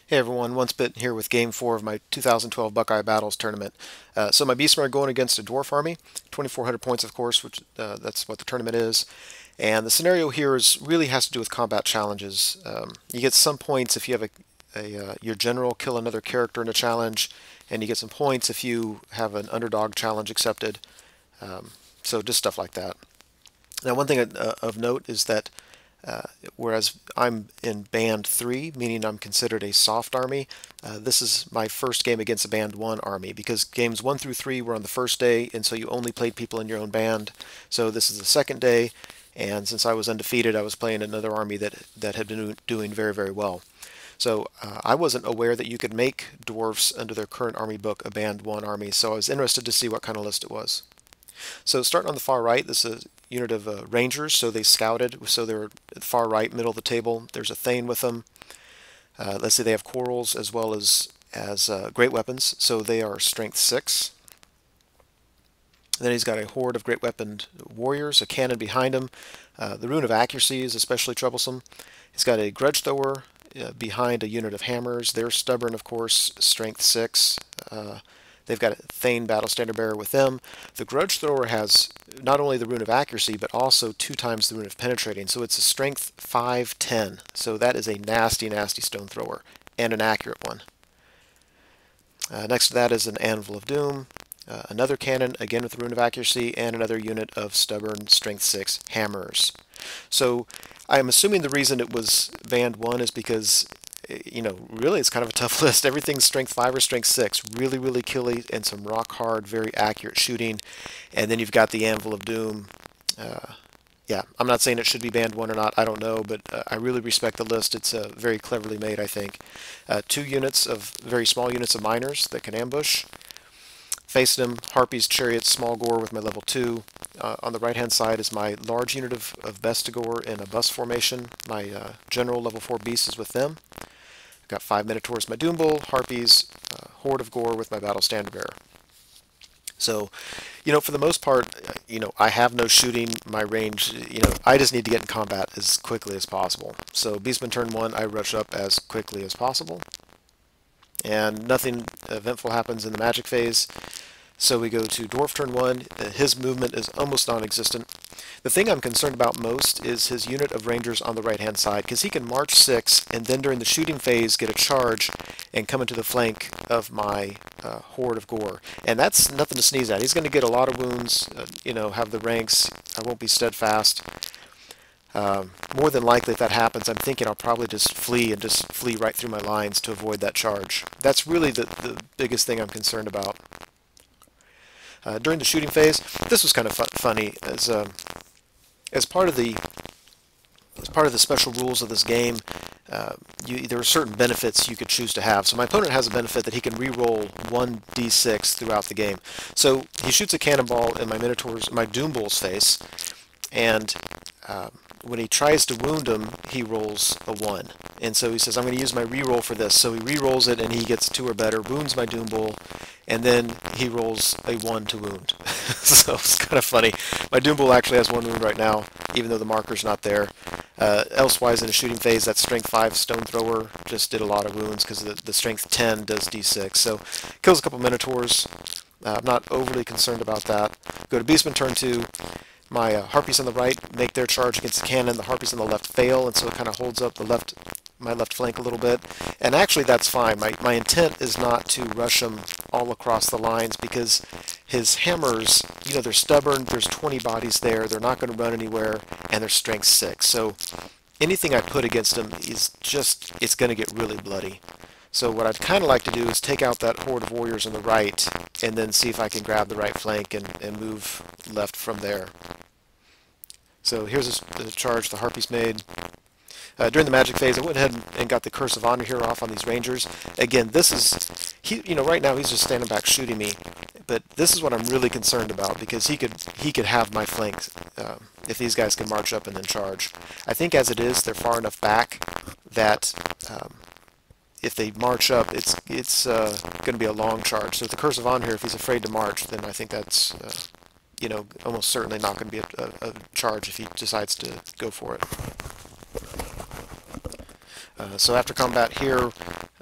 Hey everyone, Once Bit here with Game 4 of my 2012 Buckeye Battles tournament. So my Beastmen are going against a Dwarf army, 2,400 points of course, which that's what the tournament is. And the scenario here is really has to do with combat challenges. You get some points if you have your general kill another character in a challenge, and you get some points if you have an underdog challenge accepted. So just stuff like that. Now one thing of note is that uh, whereas I'm in Band 3, meaning I'm considered a soft army, this is my first game against a Band 1 army because games 1 through 3 were on the first day, and so you only played people in your own band. So this is the second day, and since I was undefeated, I was playing another army that had been doing very, very well. So I wasn't aware that you could make dwarfs under their current army book a Band 1 army, so I was interested to see what kind of list it was. So starting on the far right, this is a unit of Rangers, so they scouted, so they're at the far right, middle of the table. There's a Thane with them. Let's say they have quarrels as well as great weapons, so they are strength 6. Then he's got a horde of great weaponed warriors, a cannon behind him. The rune of accuracy is especially troublesome. He's got a grudge thrower behind a unit of hammers. They're stubborn, of course, strength 6. They've got a Thane battle standard bearer with them. The grudge thrower has not only the rune of accuracy, but also 2 times the rune of penetrating. So it's a strength 5/10. So that is a nasty, nasty stone thrower, and an accurate one. Next to that is an Anvil of Doom, another cannon, again with the rune of accuracy, and another unit of stubborn strength 6 hammers. So I'm assuming the reason it was Band 1 is because, really it's kind of a tough list. Everything's strength 5 or strength 6. Really, really killy and some rock hard, very accurate shooting. And then you've got the Anvil of Doom. Yeah, I'm not saying it should be Band 1 or not, I don't know, but I really respect the list. It's very cleverly made, I think. 2 units of, very small units of miners that can ambush. Facing them, Harpies, Chariots, Small Gore with my level 2. On the right-hand side is my large unit of Bestigore in a bus formation. My general level 4 beast is with them. I've got 5 Minotaurs, my Doom Bull, Harpies, Horde of Gore with my Battle Standard Bearer. So, for the most part, I have no shooting. My range, I just need to get in combat as quickly as possible. So, Beastman turn 1, I rush up as quickly as possible. And nothing eventful happens in the magic phase. So we go to Dwarf turn 1. His movement is almost non-existent. The thing I'm concerned about most is his unit of Rangers on the right-hand side, because he can march 6 and then during the shooting phase get a charge and come into the flank of my Horde of Gore. And that's nothing to sneeze at. He's going to get a lot of wounds, have the ranks. I won't be steadfast. More than likely, if that happens, I'm thinking I'll probably just flee and just flee right through my lines to avoid that charge. That's really the biggest thing I'm concerned about. During the shooting phase, this was kind of funny as part of the special rules of this game. There are certain benefits you could choose to have. So my opponent has a benefit that he can re-roll 1d6 throughout the game. So he shoots a cannonball in my Doom Bull's face, and when he tries to wound him, he rolls a 1. And so he says, I'm going to use my reroll for this. So he re-rolls it, and he gets 2 or better, wounds my Doom Bull, and then he rolls a 1 to wound. So it's kind of funny. My Doom Bull actually has 1 wound right now, even though the marker's not there. Elsewise, in the shooting phase, that Strength 5 Stone Thrower just did a lot of wounds because the Strength 10 does d6. So kills a couple Minotaurs. I'm not overly concerned about that. Go to Beastman turn 2. My Harpies on the right make their charge against the cannon. The Harpies on the left fail, and so it kind of holds up my left flank a little bit. And actually, that's fine. My intent is not to rush him all across the lines because his hammers, they're stubborn. There's 20 bodies there. They're not going to run anywhere, and they're strength 6. So anything I put against him is it's going to get really bloody. So what I'd kind of like to do is take out that horde of warriors on the right and then see if I can grab the right flank and move left from there. So here's the charge the Harpies made. During the magic phase, I went ahead and got the Curse of Honor here off on these Rangers. Again, this is, right now he's just standing back shooting me, but this is what I'm really concerned about because he could have my flank if these guys can march up and then charge. I think as it is, they're far enough back that if they march up, it's going to be a long charge. So with the Curse of Honor here, if he's afraid to march, then I think that's almost certainly not going to be a charge if he decides to go for it. So after combat here,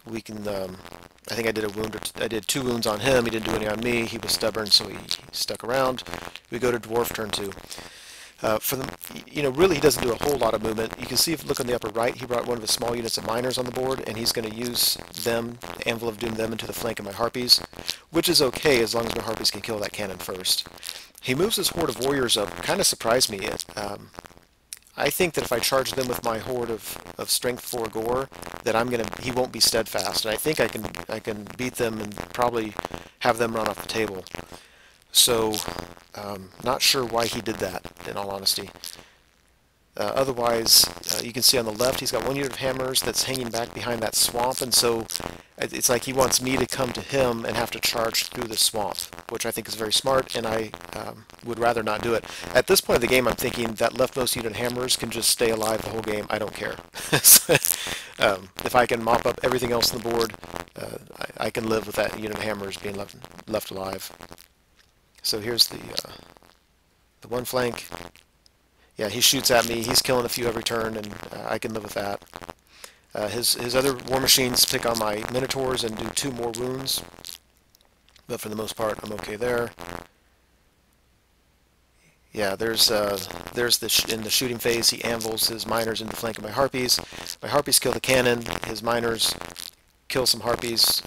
we can. I think I did a wound. I did 2 wounds on him. He didn't do any on me. He was stubborn, so he stuck around. We go to dwarf turn 2. For the, really he doesn't do a whole lot of movement. You can see if you look on the upper right, he brought one of his small units of miners on the board, and he's going to use them, Anvil of Doom them into the flank of my harpies, which is okay as long as my harpies can kill that cannon first. He moves his horde of warriors up. Kind of surprised me. I think that if I charge them with my horde of strength 4 gore, that he won't be steadfast, and I think I can beat them and probably have them run off the table. So, not sure why he did that, in all honesty. Otherwise, you can see on the left he's got 1 unit of hammers that's hanging back behind that swamp, and so it's like he wants me to come to him and have to charge through the swamp, which I think is very smart, and I would rather not do it. At this point of the game, I'm thinking that leftmost unit of hammers can just stay alive the whole game. I don't care. If I can mop up everything else on the board, I can live with that unit of hammers being left alive. So here's the one flank. Yeah, he shoots at me. He's killing a few every turn, and I can live with that. His other war machines pick on my minotaurs and do 2 more wounds, but for the most part, I'm okay there. Yeah, there's in the shooting phase, he anvils his miners into the flank of my harpies. My harpies kill the cannon. His miners kill some harpies,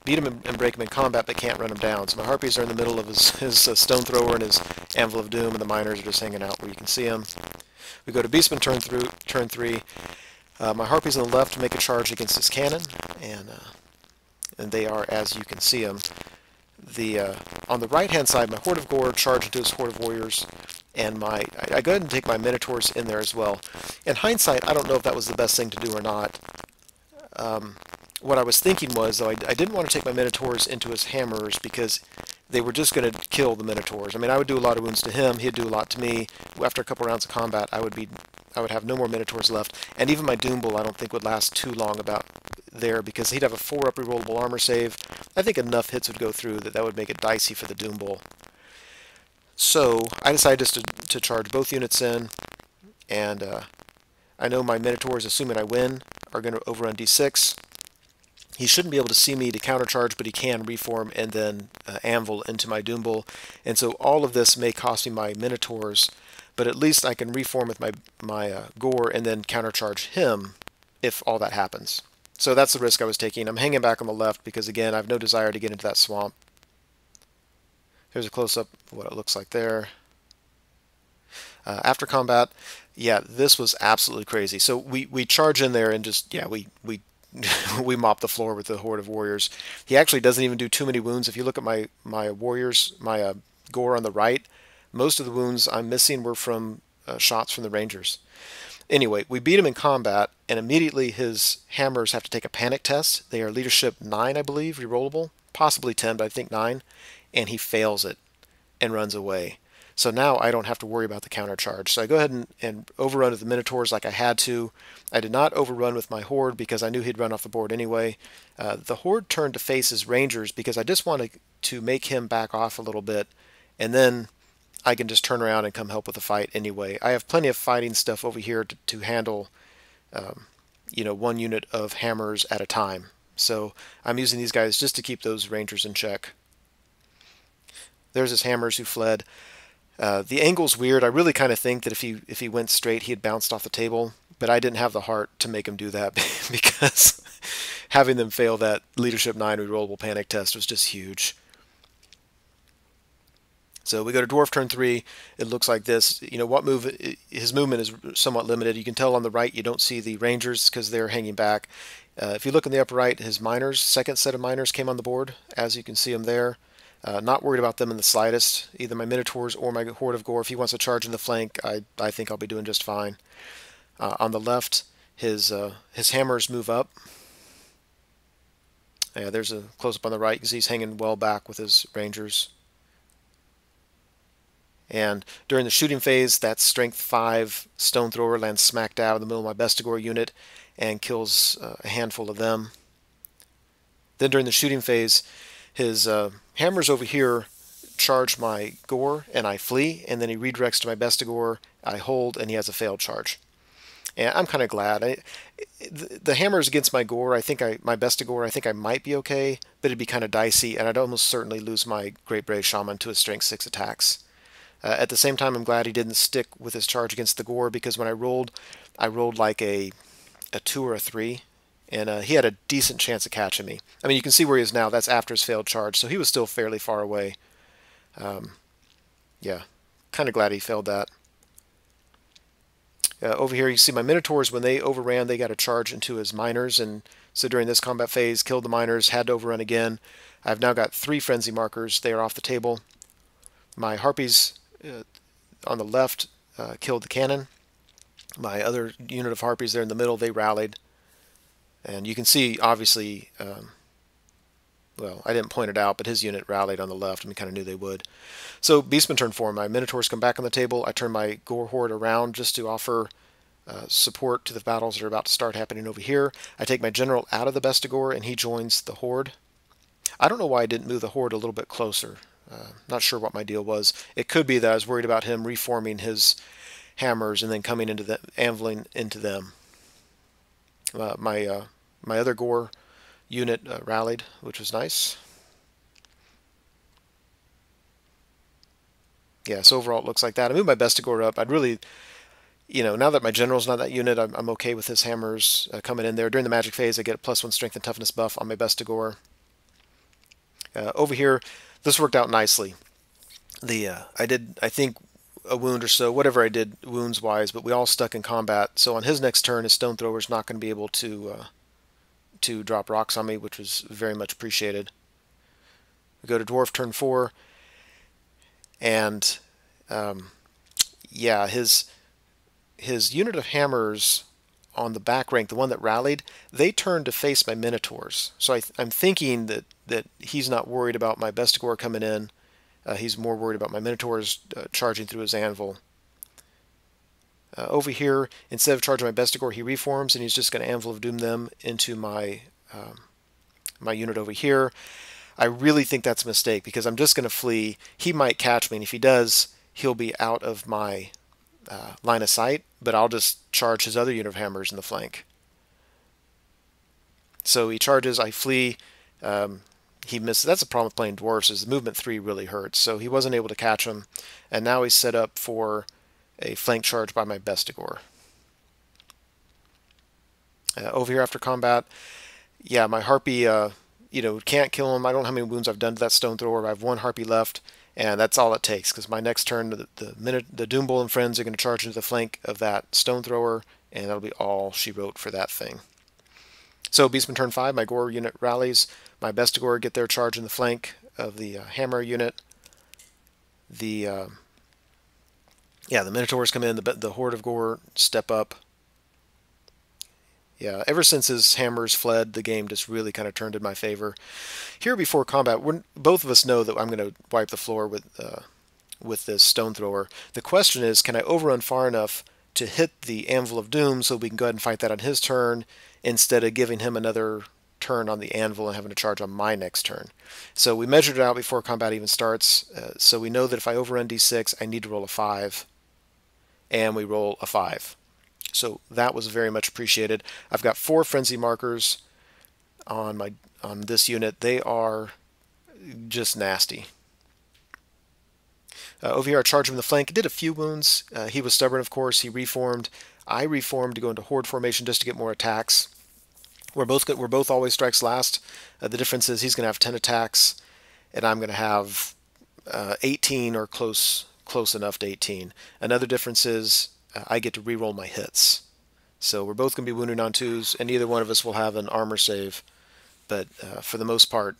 beat him and break him in combat, but can't run him down. So my harpies are in the middle of his stone thrower and his anvil of doom, and the miners are just hanging out where you can see them. We go to Beastmen turn 3. My harpies on the left make a charge against his cannon, and they are as you can see them. On the right hand side, my horde of gore charge into his horde of warriors, and I go ahead and take my minotaurs in there as well. In hindsight, I don't know if that was the best thing to do or not. What I was thinking was, though, I didn't want to take my minotaurs into his hammers because they were just going to kill the minotaurs. I mean, I would do a lot of wounds to him, he'd do a lot to me. After a couple rounds of combat, I would have no more minotaurs left, and even my doom bull I don't think would last too long about there because he'd have a 4-up rerollable armor save. I think enough hits would go through that would make it dicey for the doom bull. So I decided just to charge both units in, and I know my minotaurs, assuming I win, are going to overrun d6. He shouldn't be able to see me to countercharge, but he can reform and then anvil into my doom bull. And so all of this may cost me my minotaurs, but at least I can reform with my gore and then countercharge him if all that happens. So that's the risk I was taking. I'm hanging back on the left because, again, I have no desire to get into that swamp. Here's a close-up of what it looks like there. After combat, yeah, this was absolutely crazy. So we charge in there and just, yeah, we we mop the floor with the horde of warriors. He actually doesn't even do too many wounds. If you look at my warriors, my gore on the right, most of the wounds I'm missing were from shots from the rangers. Anyway, we beat him in combat, and immediately his hammers have to take a panic test. They are leadership 9, I believe, rerollable, possibly 10, but I think 9, and he fails it and runs away. So now I don't have to worry about the counter charge. So I go ahead and overrun with the Minotaurs like I had to. I did not overrun with my Horde because I knew he'd run off the board anyway. The Horde turned to face his Rangers because I just wanted to make him back off a little bit, and then I can just turn around and come help with the fight anyway. I have plenty of fighting stuff over here to handle, one unit of hammers at a time. So I'm using these guys just to keep those Rangers in check. There's his hammers who fled. The angle's weird. I really kind of think that if he went straight, he had bounced off the table, but I didn't have the heart to make him do that because having them fail that leadership 9 rerollable panic test was just huge. So we go to Dwarf turn 3. It looks like this. What move? His movement is somewhat limited. You can tell on the right you don't see the Rangers because they're hanging back. If you look in the upper right, his miners, second set of miners came on the board, as you can see them there. Not worried about them in the slightest, either my Minotaurs or my Horde of Gore. If he wants to charge in the flank, I think I'll be doing just fine. On the left, his hammers move up. Yeah, there's a close-up on the right. You can see he's hanging well back with his Rangers. And during the shooting phase, that Strength 5 Stone Thrower lands smack dab in the middle of my Bestigor unit and kills a handful of them. Then during the shooting phase, his hammers over here charge my Gore, and I flee, and then he redirects to my Bestigor, I hold, and he has a failed charge. And I'm kind of glad. The hammers against my gore, my best gore, I think I might be okay, but it'd be kind of dicey, and I'd almost certainly lose my Great Brave Shaman to his Strength 6 attacks. At the same time, I'm glad he didn't stick with his charge against the gore, because when I rolled like a 2 or a 3, and he had a decent chance of catching me. I mean, you can see where he is now. That's after his failed charge, so he was still fairly far away. Yeah, kind of glad he failed that. Over here, you see my Minotaurs, when they overran, they got a charge into his miners, and so during this combat phase, killed the miners, had to overrun again. I've now got 3 frenzy markers. They are off the table. My Harpies on the left killed the cannon. My other unit of Harpies there in the middle, they rallied. And you can see, obviously, well, I didn't point it out, but his unit rallied on the left, and we kind of knew they would. So Beastmen turn 4. My Minotaurs come back on the table. I turn my Gore Horde around just to offer support to the battles that are about to start happening over here. I take my General out of the Bestigore, and he joins the Horde. I don't know why I didn't move the Horde a little bit closer. Not sure what my deal was. It could be that I was worried about him reforming his hammers and then coming into the anviling into them. My other Gore unit rallied, which was nice. Yeah, so overall it looks like that. I moved my Bestigore up. I'd really, now that my General's not that unit, I'm okay with his hammers coming in there. During the magic phase, I get a +1 strength and toughness buff on my Bestigore. Over here, this worked out nicely. I did, I think, a wound or so, whatever I did wounds-wise, but we all stuck in combat. So on his next turn, his Stone Thrower's not going to be able to drop rocks on me, which was very much appreciated. We go to Dwarf turn 4, and yeah, his unit of hammers on the back rank, the one that rallied, they turned to face my Minotaurs. So I'm thinking that he's not worried about my Bestigore coming in. He's more worried about my Minotaurs charging through his anvil. Over here, instead of charging my Bestigore, he reforms, and he's just going to Anvil of Doom them into my my unit over here. I really think that's a mistake, because I'm just going to flee. He might catch me, and if he does, he'll be out of my line of sight, but I'll just charge his other unit of hammers in the flank. So he charges, I flee. He misses. That's the problem with playing Dwarfs, is the movement 3 really hurts. So he wasn't able to catch him, and now he's set up for a flank charge by my Bestigore. Over here after combat, yeah, my Harpy, can't kill him. I don't know how many wounds I've done to that Stone Thrower. I have 1 Harpy left, and that's all it takes, because my next turn, the Doom Bull and friends are going to charge into the flank of that Stone Thrower, and that'll be all she wrote for that thing. So Beastman turn 5, my Gore unit rallies. My Bestigore get their charge in the flank of the Hammer unit. The Minotaurs come in. The Horde of Gore step up. Yeah, ever since his hammers fled, the game just really kind of turned in my favor. Here before combat, both of us know that I'm going to wipe the floor with this Stone Thrower. The question is, can I overrun far enough to hit the Anvil of Doom so we can go ahead and fight that on his turn, instead of giving him another turn on the anvil and having to charge on my next turn. So we measured it out before combat even starts, so we know that if I overrun d6, I need to roll a 5, and we roll a 5. So that was very much appreciated. I've got 4 frenzy markers on this unit. They are just nasty. Over here, I charged him in the flank. He did a few wounds. He was stubborn, of course. He reformed. I reformed to go into Horde formation just to get more attacks. We're both always strikes last. The difference is he's going to have 10 attacks, and I'm going to have 18 or close enough to 18. Another difference is I get to reroll my hits. So we're both going to be wounded on 2s, and neither one of us will have an armor save. But for the most part,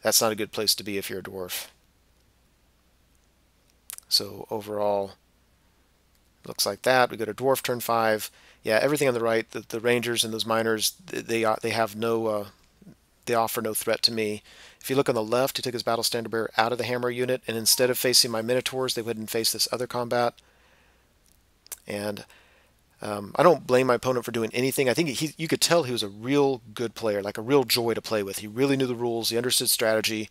that's not a good place to be if you're a dwarf. So overall, looks like that. We go to Dwarf turn 5. Yeah, everything on the right, the Rangers and those Miners, they have no, they offer no threat to me. If you look on the left, he took his Battle Standard Bearer out of the Hammer unit, and instead of facing my Minotaurs, they wouldn't face this other combat. And I don't blame my opponent for doing anything. I think you could tell he was a real good player, like a real joy to play with. He really knew the rules. He understood strategy.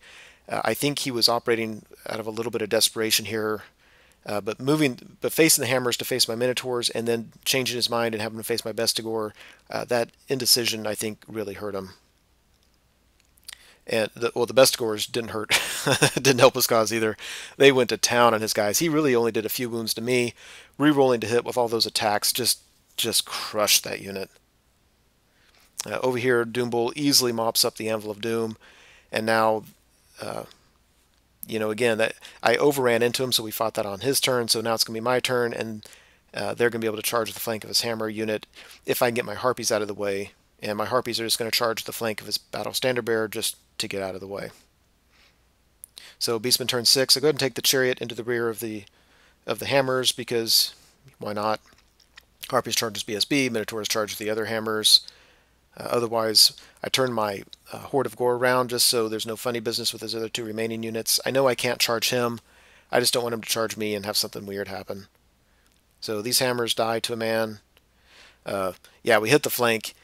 I think he was operating out of a little bit of desperation here. But facing the hammers to face my minotaurs, and then changing his mind and having to face my bestigor, that indecision I think really hurt him. And the bestigors didn't hurt, didn't help his cause either. They went to town on his guys. He really only did a few wounds to me. Rerolling to hit with all those attacks just crushed that unit. Over here, Doom Bull easily mops up the Anvil of Doom, and now, again, that I overran into him, so we fought that on his turn. So now it's going to be my turn, and they're going to be able to charge the flank of his hammer unit if I can get my harpies out of the way. And my harpies are just going to charge the flank of his battle standard bearer just to get out of the way. So Beastman turn 6. I go ahead and take the chariot into the rear of the hammers because why not? Harpies charges BSB, Minotaurs charge the other hammers. Otherwise, I turn my Horde of Gore around just so there's no funny business with his other two remaining units. I know I can't charge him. I just don't want him to charge me and have something weird happen. So these hammers die to a man. Yeah, we hit the flank.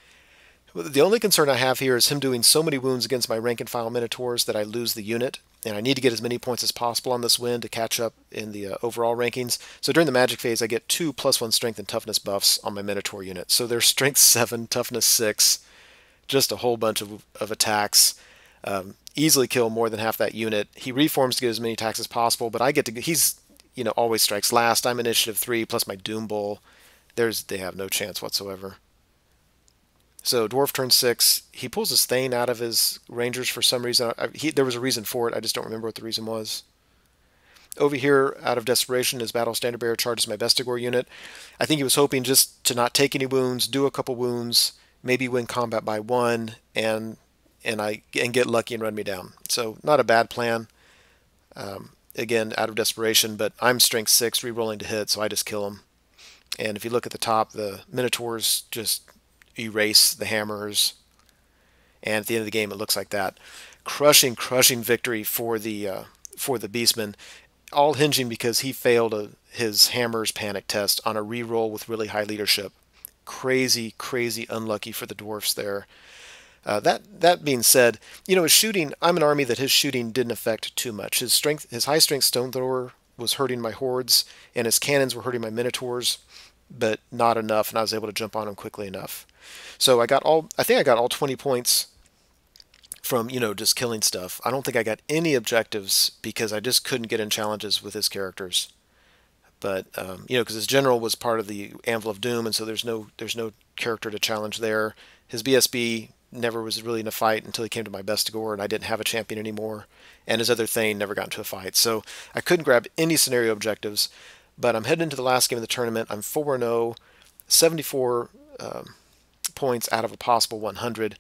The only concern I have here is him doing so many wounds against my rank and file Minotaurs that I lose the unit. And I need to get as many points as possible on this win to catch up in the overall rankings. So during the magic phase, I get 2 +1 strength and toughness buffs on my Minotaur unit. So they're strength 7, toughness 6, just a whole bunch of attacks. Easily kill more than half that unit. He reforms to get as many attacks as possible, but I get to, he's, always strikes last. I'm initiative 3 plus my Doom Bull. They have no chance whatsoever. So Dwarf turn 6, he pulls his Thane out of his Rangers for some reason. There was a reason for it, I just don't remember what the reason was. Over here, out of desperation, his Battle Standard Bearer charges my Bestigor unit. I think he was hoping just to not take any wounds, do a couple wounds, maybe win combat by 1, and get lucky and run me down. So not a bad plan. Again, out of desperation, but I'm strength 6, re-rolling to hit, so I just kill him. And if you look at the top, the Minotaurs just erase the hammers, and at the end of the game it looks like that. Crushing victory for the Beastmen, all hinging because he failed his hammers panic test on a reroll with really high leadership. Crazy unlucky for the Dwarfs there. That being said, his shooting, I'm an army that his shooting didn't affect too much. His high strength stone thrower was hurting my hordes, and his cannons were hurting my Minotaurs, but not enough, and I was able to jump on him quickly enough. So I think I got all 20 points from, just killing stuff. I don't think I got any objectives because I just couldn't get in challenges with his characters. But, because his general was part of the Anvil of Doom, and so there's no character to challenge there. His BSB never was really in a fight until he came to my Bestigor, and I didn't have a champion anymore. And his other Thane never got into a fight. So I couldn't grab any scenario objectives. But I'm heading into the last game of the tournament. I'm 4-0, 74 points out of a possible 100.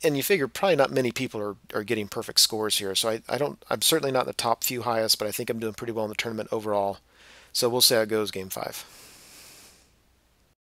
And you figure probably not many people are getting perfect scores here. So I'm certainly not in the top few highest, but I think I'm doing pretty well in the tournament overall. So we'll see how it goes game 5.